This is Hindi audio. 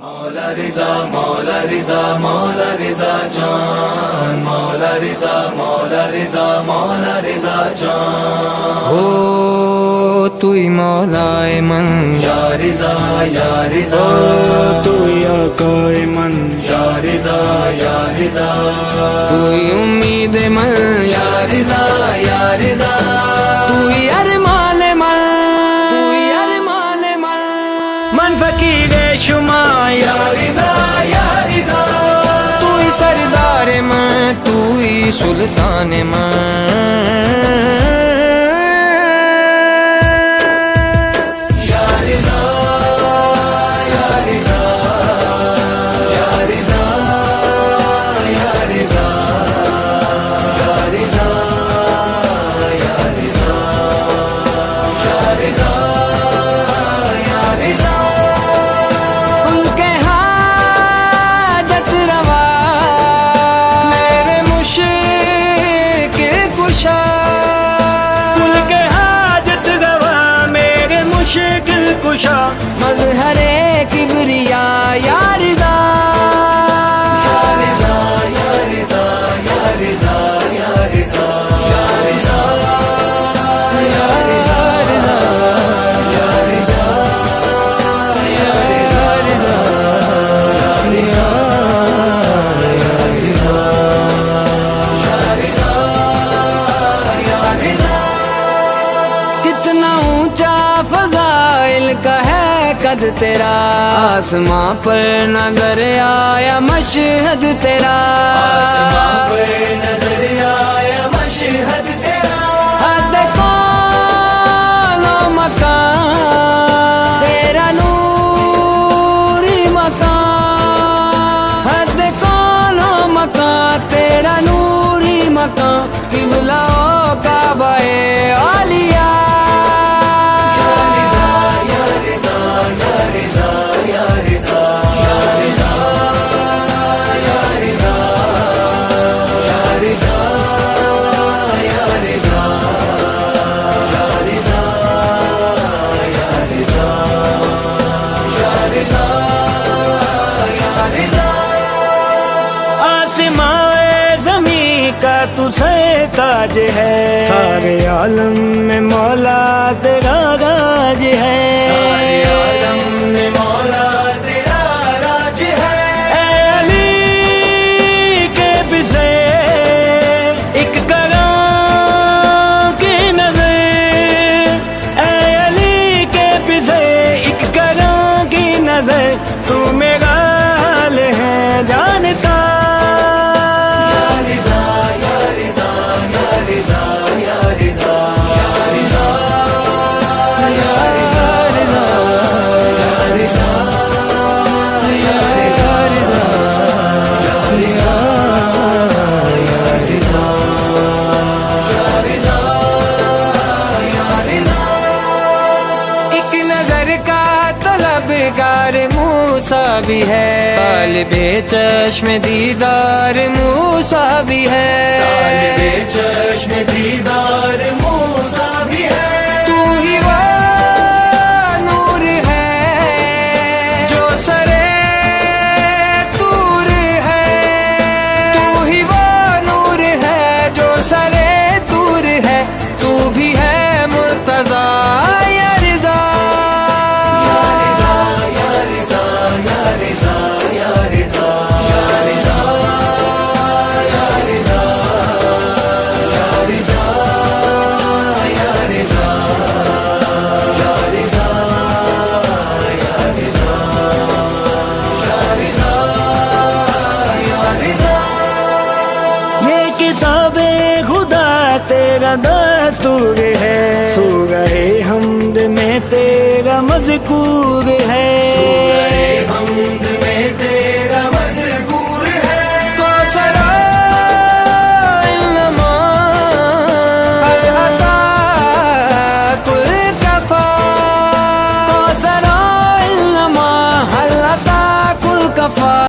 मौला रिजा मौला रिजा मौला रिजा जान, मौला रिजा मौला रिजा मौला रिजा जान। हो तुई मौलाए मन या रिजा तुई आकाए मन या रिजा तुई उम्मीद मन या रिजा तुई अरमान मन तुई अरमान मन मन फकीरे शुमा या रिजा तुई सरदार मन तुई सुल्तान मन मज़हरे किबरिया या रिज़ा या रिजा या रिजा या रिजा या रिजा या रिजा या रिजा या रिजा या रिजा या रिजा या रिजा। कितना ऊंचा फज़ाइल का है कद तेरा, आसमां पर नजर आया मशहद तेरा, आसमां पर नजर आया मशहद तेरा। हद कौनो मकान तेरा नूरी मकान, हद कौनो मकान तेरा नूरी मकान, किबलाओं का बाए आलिया तू से ताज है, सारे आलम में मौला तेरा राज है, सारे आलम में मौला तेरा राज है। ऐ अली के पीछे एक करम की नजर, ऐ अली के पीछे एक करम की नजर, तू मेरा हाल है जानता। मूसा भी है तालिबे चश्म दीदार, मूसा भी है तालिबे चश्म दीदार, मूसा भी है। तू ही वो नूर है जो सरे तूर है, तू ही वो नूर है जो सरे तूर है, तू भी है मुर्तज़ा या रिज़ा। तेरा दस्तूर है, सूरह हमद में तेरा मज़कूर है,